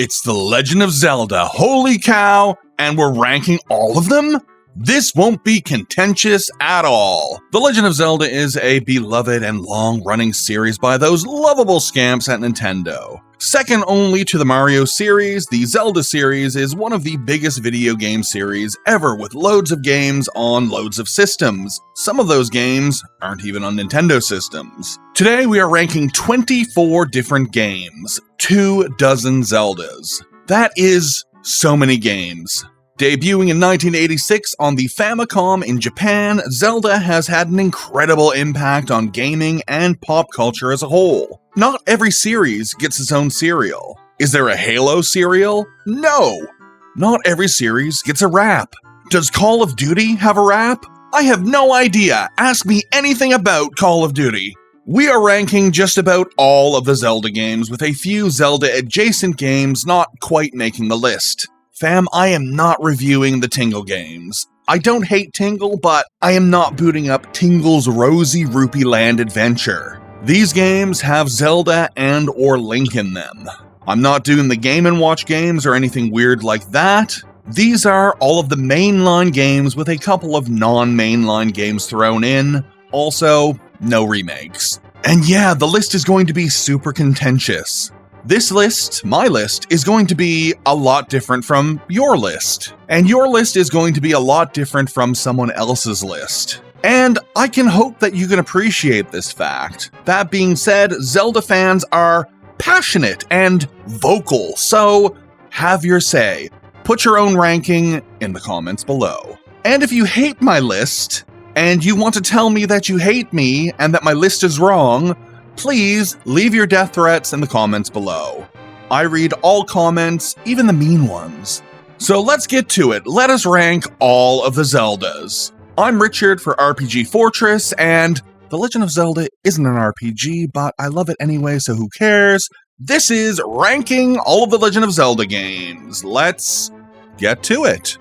It's The Legend of Zelda, holy cow, and we're ranking all of them? This won't be contentious at all. The Legend of Zelda is a beloved and long-running series by those lovable scamps at Nintendo. Second only to the Mario series, the Zelda series is one of the biggest video game series ever, with loads of games on loads of systems. Some of those games aren't even on Nintendo systems. Today we are ranking 24 different games, 24 Zeldas. That is so many games. Debuting in 1986 on the Famicom in Japan, Zelda has had an incredible impact on gaming and pop culture as a whole. Not every series gets its own cereal. Is there a Halo cereal? No! Not every series gets a rap. Does Call of Duty have a rap? I have no idea. Ask me anything about Call of Duty. We are ranking just about all of the Zelda games, with a few Zelda-adjacent games not quite making the list. Fam, I am not reviewing the Tingle games. I don't hate Tingle, but I am not booting up Tingle's Rosy Rupee Land Adventure. These games have Zelda and or Link in them. I'm not doing the Game & Watch games or anything weird like that. These are all of the mainline games with a couple of non-mainline games thrown in. Also, no remakes. And yeah, the list is going to be super contentious. This list, my list, is going to be a lot different from your list. And your list is going to be a lot different from someone else's list. And I can hope that you can appreciate this fact. That being said, Zelda fans are passionate and vocal, so have your say. Put your own ranking in the comments below. And if you hate my list, and you want to tell me that you hate me and that my list is wrong, please leave your death threats in the comments below. I read all comments, even the mean ones. So let's get to it. Let us rank all of the Zeldas. I'm Richard for RPG Fortress, and The Legend of Zelda isn't an RPG, but I love it anyway, so who cares? This is ranking all of the Legend of Zelda games. Let's get to it.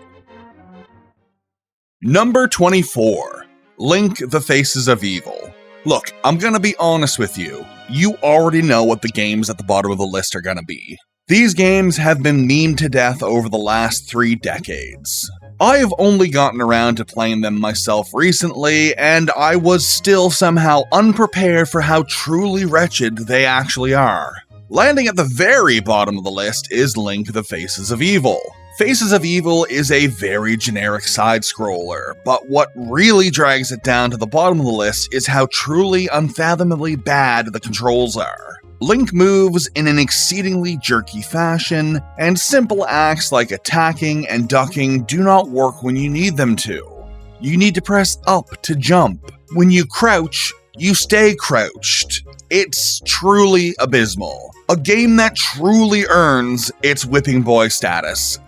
Number 24, Link: The Faces of Evil. Look, I'm gonna be honest with you. You already know what the games at the bottom of the list are gonna be. These games have been memed to death over the last 3 decades. I've only gotten around to playing them myself recently, and I was still somehow unprepared for how truly wretched they actually are. Landing at the very bottom of the list is Link: The Faces of Evil. Faces of Evil is a very generic side-scroller, but what really drags it down to the bottom of the list is how truly unfathomably bad the controls are. Link moves in an exceedingly jerky fashion, and simple acts like attacking and ducking do not work when you need them to. You need to press up to jump. When you crouch, you stay crouched. It's truly abysmal. A game that truly earns its whipping boy status.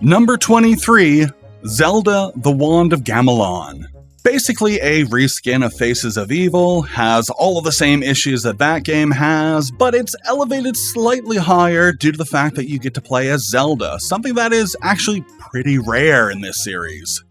Number 23, Zelda: The Wand of Gamelon. Basically a reskin of Faces of Evil, has all of the same issues that that game has, but it's elevated slightly higher due to the fact that you get to play as Zelda, something that is actually pretty rare in this series.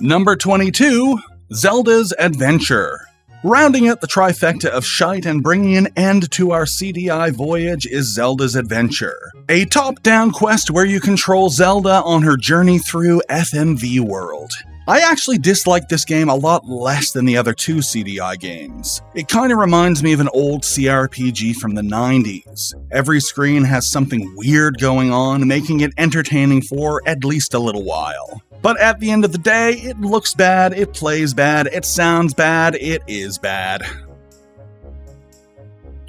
Number 22, Zelda's Adventure. Rounding out the trifecta of shite and bringing an end to our CDI voyage is Zelda's Adventure, a top-down quest where you control Zelda on her journey through FMV World. I actually dislike this game a lot less than the other 2 CDI games. It kinda reminds me of an old CRPG from the 90s. Every screen has something weird going on, making it entertaining for at least a little while. But at the end of the day, it looks bad, it plays bad, it sounds bad, it is bad.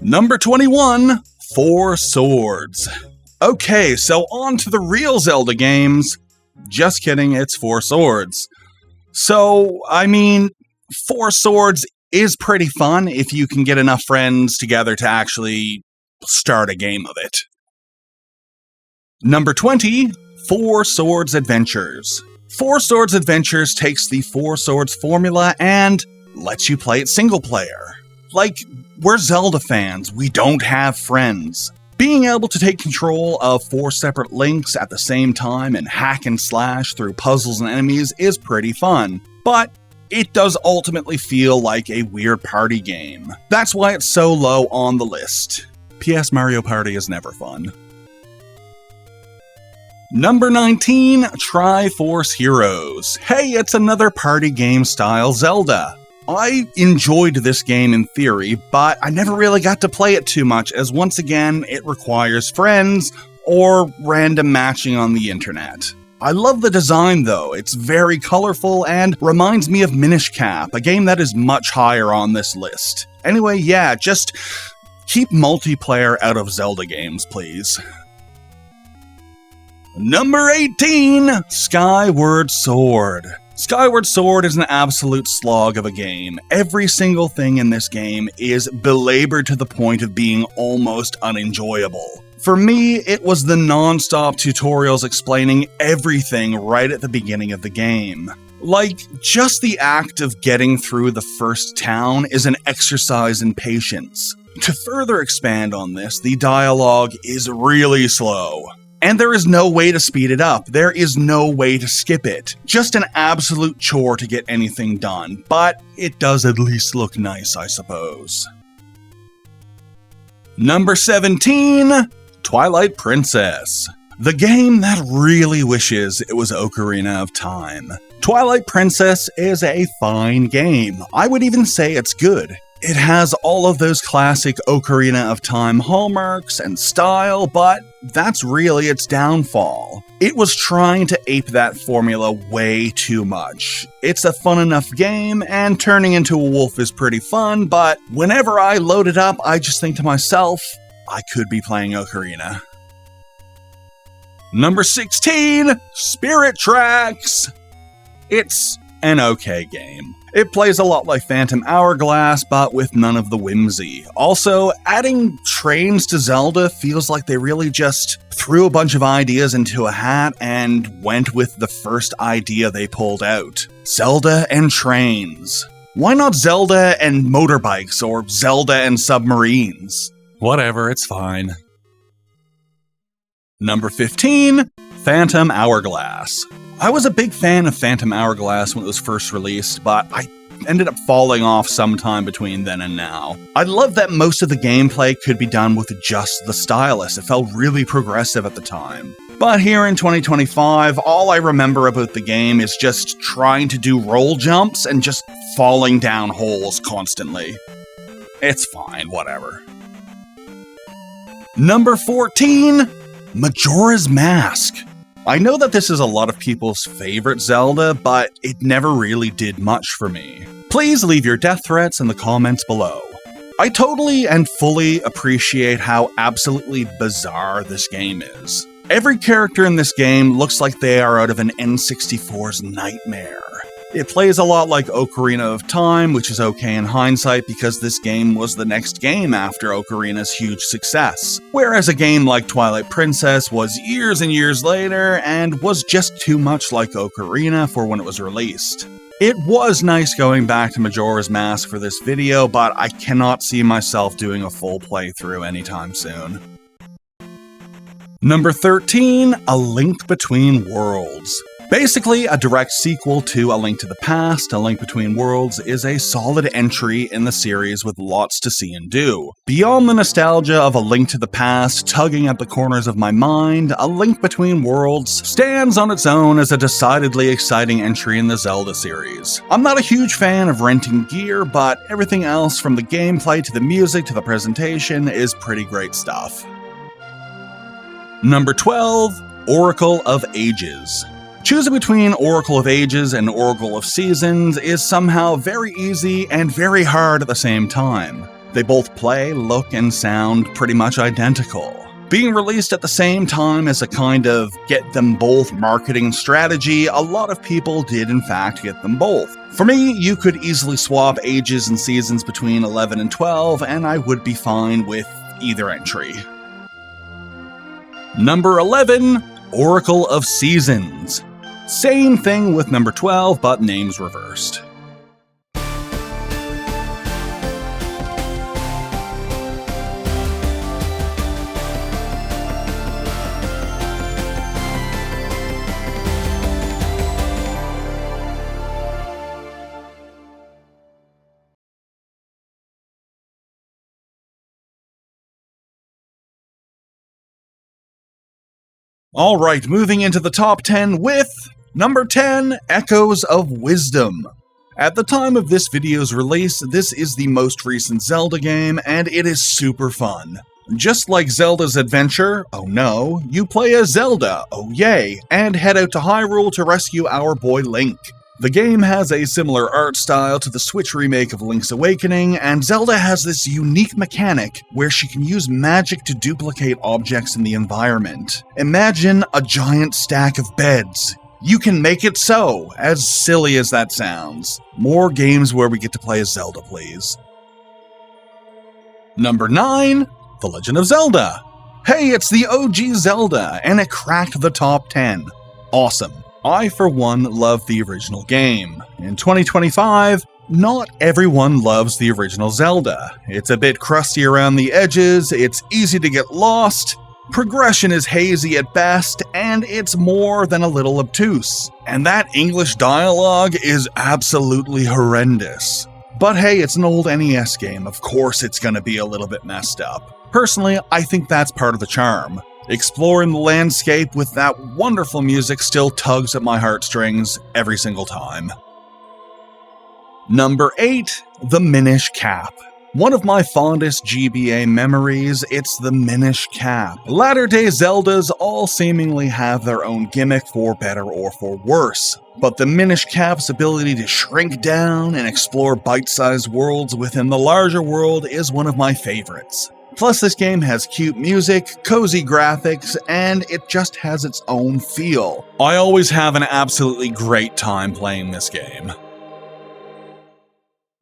Number 21, 4 Swords. Okay, so on to the real Zelda games. Just kidding, it's 4 Swords. So, I mean, 4 Swords is pretty fun if you can get enough friends together to actually start a game of it. Number 20, 4 Swords Adventures. 4 Swords Adventures takes the 4 Swords formula and lets you play it single player. Like, we're Zelda fans, we don't have friends. Being able to take control of 4 separate Links at the same time and hack and slash through puzzles and enemies is pretty fun, but it does ultimately feel like a weird party game. That's why it's so low on the list. P.S. Mario Party is never fun. Number 19, Triforce Heroes. Hey, it's another party game style Zelda. I enjoyed this game in theory, but I never really got to play it too much, as once again, it requires friends or random matching on the internet. I love the design though, it's very colorful and reminds me of Minish Cap, a game that is much higher on this list. Anyway, yeah, just keep multiplayer out of Zelda games, please. Number 18, Skyward Sword. Skyward Sword is an absolute slog of a game. Every single thing in this game is belabored to the point of being almost unenjoyable. For me, it was the non-stop tutorials explaining everything right at the beginning of the game. Like, just the act of getting through the first town is an exercise in patience. To further expand on this, the dialogue is really slow. And there is no way to speed it up. There is no way to skip it. Just an absolute chore to get anything done, but it does at least look nice, I suppose. Number 17, Twilight Princess. The game that really wishes it was Ocarina of Time. Twilight Princess is a fine game. I would even say it's good. It has all of those classic Ocarina of Time hallmarks and style, but that's really its downfall. It was trying to ape that formula way too much. It's a fun enough game, and turning into a wolf is pretty fun, but whenever I load it up, I just think to myself, I could be playing Ocarina. Number 16, Spirit Tracks. It's an okay game. It plays a lot like Phantom Hourglass, but with none of the whimsy. Also, adding trains to Zelda feels like they really just threw a bunch of ideas into a hat and went with the first idea they pulled out. Zelda and trains. Why not Zelda and motorbikes, or Zelda and submarines? Whatever, it's fine. Number 15, Phantom Hourglass. I was a big fan of Phantom Hourglass when it was first released, but I ended up falling off sometime between then and now. I love that most of the gameplay could be done with just the stylus. It felt really progressive at the time. But here in 2025, all I remember about the game is just trying to do roll jumps and just falling down holes constantly. It's fine, whatever. Number 14, Majora's Mask. I know that this is a lot of people's favorite Zelda, but it never really did much for me. Please leave your death threats in the comments below. I totally and fully appreciate how absolutely bizarre this game is. Every character in this game looks like they are out of an N64's nightmare. It plays a lot like Ocarina of Time, which is okay in hindsight because this game was the next game after Ocarina's huge success. Whereas a game like Twilight Princess was years and years later and was just too much like Ocarina for when it was released. It was nice going back to Majora's Mask for this video, but I cannot see myself doing a full playthrough anytime soon. Number 13, A Link Between Worlds. Basically, a direct sequel to A Link to the Past, A Link Between Worlds is a solid entry in the series with lots to see and do. Beyond the nostalgia of A Link to the Past tugging at the corners of my mind, A Link Between Worlds stands on its own as a decidedly exciting entry in the Zelda series. I'm not a huge fan of renting gear, but everything else from the gameplay to the music to the presentation is pretty great stuff. Number 12, Oracle of Ages. Choosing between Oracle of Ages and Oracle of Seasons is somehow very easy and very hard at the same time. They both play, look, and sound pretty much identical. Being released at the same time as a kind of get them both marketing strategy, a lot of people did in fact get them both. For me, you could easily swap Ages and Seasons between 11 and 12, and I would be fine with either entry. Number 11, Oracle of Seasons. Same thing with number 12, but names reversed. Alright, moving into the top 10 with number 10, Echoes of Wisdom. At the time of this video's release, this is the most recent Zelda game, and it is super fun. Just like Zelda's Adventure, oh no, you play as Zelda, oh yay, and head out to Hyrule to rescue our boy Link. The game has a similar art style to the Switch remake of Link's Awakening, and Zelda has this unique mechanic where she can use magic to duplicate objects in the environment. Imagine a giant stack of beds. You can make it so, as silly as that sounds. More games where we get to play as Zelda, please. Number 9, The Legend of Zelda. Hey, it's the OG Zelda, and it cracked the top 10. Awesome. I, for one, love the original game. In 2025, not everyone loves the original Zelda. It's a bit crusty around the edges, it's easy to get lost, progression is hazy at best, and it's more than a little obtuse. And that English dialogue is absolutely horrendous. But hey, it's an old NES game, of course it's gonna be a little bit messed up. Personally, I think that's part of the charm. Exploring the landscape with that wonderful music still tugs at my heartstrings every single time. Number 8, The Minish Cap. One of my fondest GBA memories, it's the Minish Cap. Latter-day Zeldas all seemingly have their own gimmick for better or for worse, but the Minish Cap's ability to shrink down and explore bite-sized worlds within the larger world is one of my favorites. Plus, this game has cute music, cozy graphics, and it just has its own feel. I always have an absolutely great time playing this game.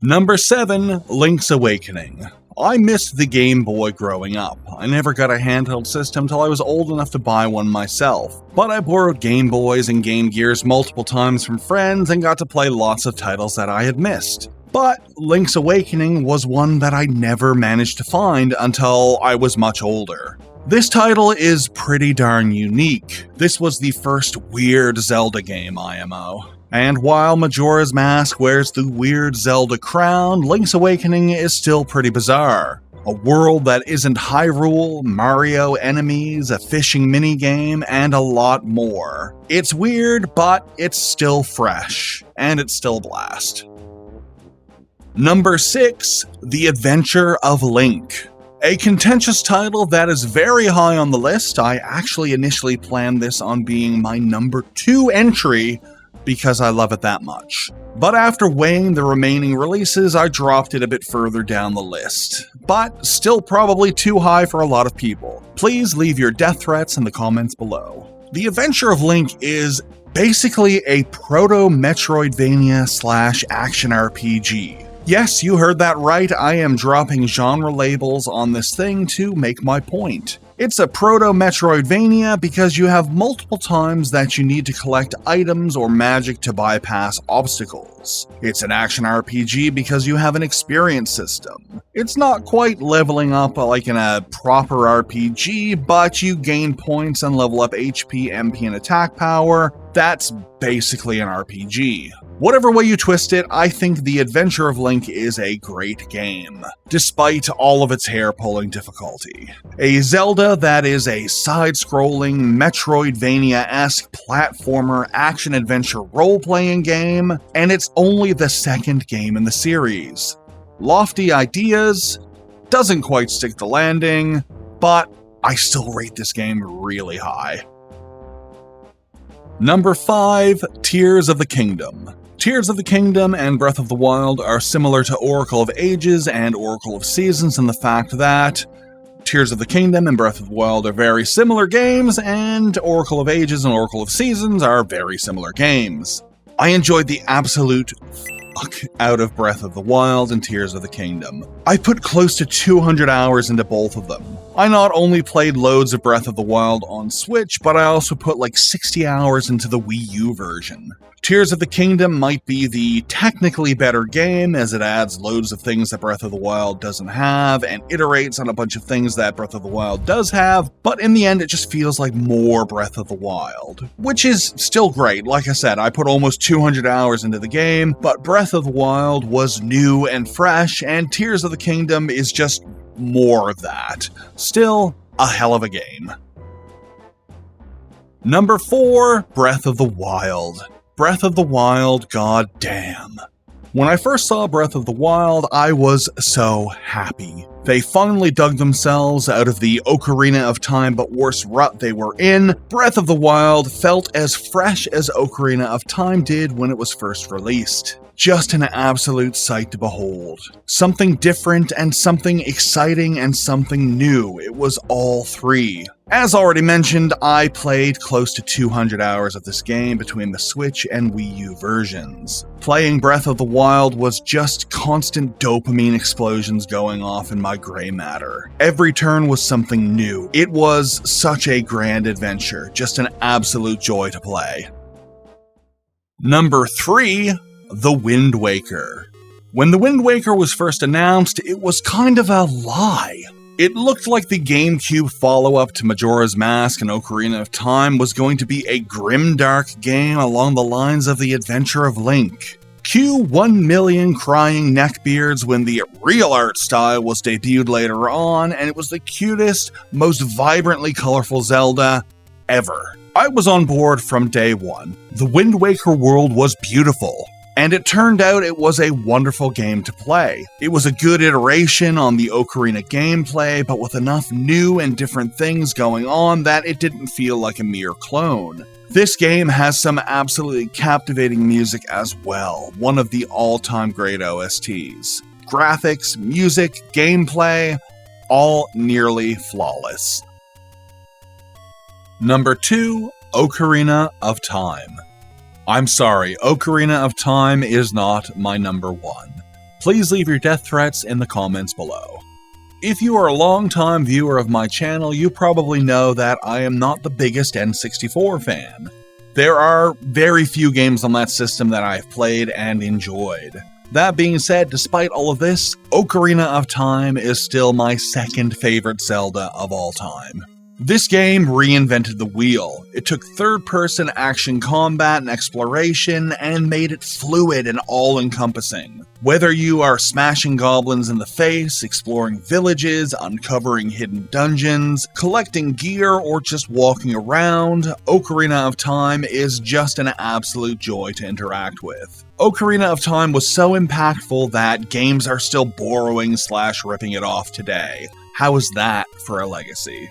Number 7, Link's Awakening. I missed the Game Boy growing up. I never got a handheld system till I was old enough to buy one myself, but I borrowed Game Boys and Game Gears multiple times from friends and got to play lots of titles that I had missed. But Link's Awakening was one that I never managed to find until I was much older. This title is pretty darn unique. This was the first weird Zelda game, IMO. And while Majora's Mask wears the weird Zelda crown, Link's Awakening is still pretty bizarre. A world that isn't Hyrule, Mario enemies, a fishing minigame, and a lot more. It's weird, but it's still fresh. And it's still a blast. Number 6, The Adventure of Link. A contentious title that is very high on the list. I actually initially planned this on being my number 2 entry because I love it that much. But after weighing the remaining releases, I dropped it a bit further down the list. But still probably too high for a lot of people. Please leave your death threats in the comments below. The Adventure of Link is basically a proto-Metroidvania/action RPG. Yes, you heard that right, I am dropping genre labels on this thing to make my point. It's a proto-Metroidvania because you have multiple times that you need to collect items or magic to bypass obstacles. It's an action RPG because you have an experience system. It's not quite leveling up like in a proper RPG, but you gain points and level up HP, MP, and attack power. That's basically an RPG. Whatever way you twist it, I think The Adventure of Link is a great game, despite all of its hair-pulling difficulty. A Zelda that is a side-scrolling, Metroidvania-esque platformer action-adventure role-playing game, and it's only the second game in the series. Lofty ideas, doesn't quite stick the landing, but I still rate this game really high. Number 5, Tears of the Kingdom. Tears of the Kingdom and Breath of the Wild are similar to Oracle of Ages and Oracle of Seasons in the fact that Tears of the Kingdom and Breath of the Wild are very similar games, and Oracle of Ages and Oracle of Seasons are very similar games. I enjoyed the absolute fuck out of Breath of the Wild and Tears of the Kingdom. I put close to 200 hours into both of them. I not only played loads of Breath of the Wild on Switch, but I also put like 60 hours into the Wii U version. Tears of the Kingdom might be the technically better game, as it adds loads of things that Breath of the Wild doesn't have, and iterates on a bunch of things that Breath of the Wild does have, but in the end it just feels like more Breath of the Wild. Which is still great. Like I said, I put almost 200 hours into the game, but Breath of the Wild was new and fresh, and Tears of the Kingdom is just more of that. Still, a hell of a game. Number 4, Breath of the Wild. Breath of the Wild, goddamn. When I first saw Breath of the Wild, I was so happy. They finally dug themselves out of the Ocarina of Time but worse rut they were in. Breath of the Wild felt as fresh as Ocarina of Time did when it was first released. Just an absolute sight to behold. Something different and something exciting and something new. It was all three. As already mentioned, I played close to 200 hours of this game between the Switch and Wii U versions. Playing Breath of the Wild was just constant dopamine explosions going off in my gray matter. Every turn was something new. It was such a grand adventure, just an absolute joy to play. Number 3, The Wind Waker. When The Wind Waker was first announced, it was kind of a lie. It looked like the GameCube follow-up to Majora's Mask and Ocarina of Time was going to be a grimdark game along the lines of The Adventure of Link. Cue 1 million crying neckbeards when the real art style was debuted later on, and it was the cutest, most vibrantly colorful Zelda ever. I was on board from day one. The Wind Waker world was beautiful. And it turned out it was a wonderful game to play. It was a good iteration on the Ocarina gameplay, but with enough new and different things going on that it didn't feel like a mere clone. This game has some absolutely captivating music as well, one of the all-time great OSTs. Graphics, music, gameplay, all nearly flawless. Number 2, Ocarina of Time. I'm sorry, Ocarina of Time is not my number 1. Please leave your death threats in the comments below. If you are a long-time viewer of my channel, you probably know that I am not the biggest N64 fan. There are very few games on that system that I've played and enjoyed. That being said, despite all of this, Ocarina of Time is still my second favorite Zelda of all time. This game reinvented the wheel. It took third-person action combat and exploration and made it fluid and all-encompassing. Whether you are smashing goblins in the face, exploring villages, uncovering hidden dungeons, collecting gear, or just walking around, Ocarina of Time is just an absolute joy to interact with. Ocarina of Time was so impactful that games are still borrowing/ripping it off today. How is that for a legacy?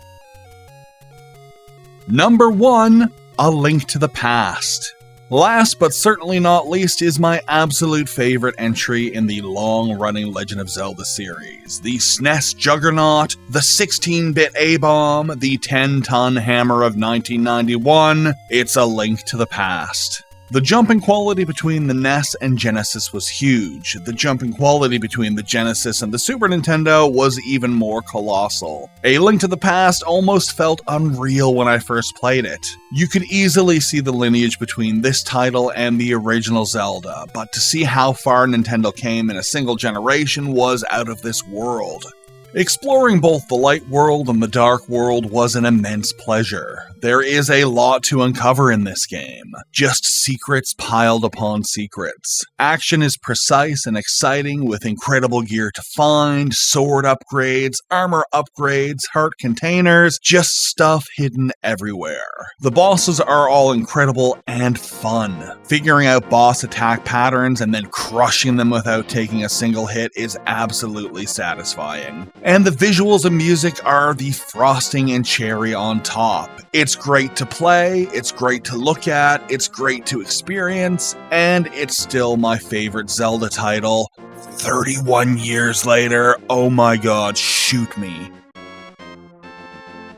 Number 1, A Link to the Past. Last but certainly not least is my absolute favorite entry in the long-running Legend of Zelda series. The SNES juggernaut, the 16-bit A-bomb, the 10-ton hammer of 1991, it's A Link to the Past. The jumping quality between the NES and Genesis was huge. The jumping quality between the Genesis and the Super Nintendo was even more colossal. A Link to the Past almost felt unreal when I first played it. You could easily see the lineage between this title and the original Zelda, but to see how far Nintendo came in a single generation was out of this world. Exploring both the light world and the dark world was an immense pleasure. There is a lot to uncover in this game. Just secrets piled upon secrets. Action is precise and exciting with incredible gear to find, sword upgrades, armor upgrades, heart containers, just stuff hidden everywhere. The bosses are all incredible and fun. Figuring out boss attack patterns and then crushing them without taking a single hit is absolutely satisfying. And the visuals and music are the frosting and cherry on top. It's great to play, it's great to look at, it's great to experience, and it's still my favorite Zelda title. 31 years later, oh my god, shoot me.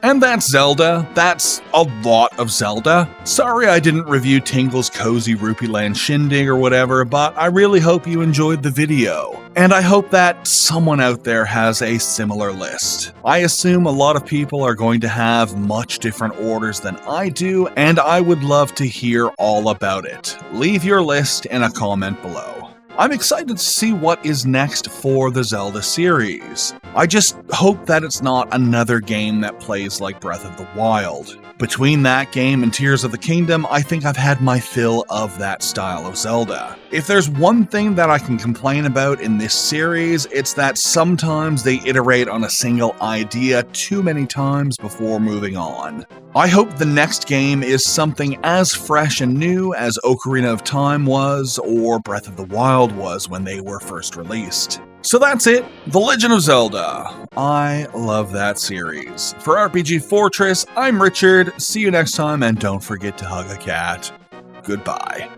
And that's Zelda. That's a lot of Zelda. Sorry I didn't review Tingle's Cozy Rupee Land Shindig or whatever, but I really hope you enjoyed the video. And I hope that someone out there has a similar list. I assume a lot of people are going to have much different orders than I do, and I would love to hear all about it. Leave your list in a comment below. I'm excited to see what is next for the Zelda series. I just hope that it's not another game that plays like Breath of the Wild. Between that game and Tears of the Kingdom, I think I've had my fill of that style of Zelda. If there's one thing that I can complain about in this series, it's that sometimes they iterate on a single idea too many times before moving on. I hope the next game is something as fresh and new as Ocarina of Time was, or Breath of the Wild was when they were first released. So that's it, The Legend of Zelda. I love that series. For RPG Fortress, I'm Richard. See you next time, and don't forget to hug a cat. Goodbye.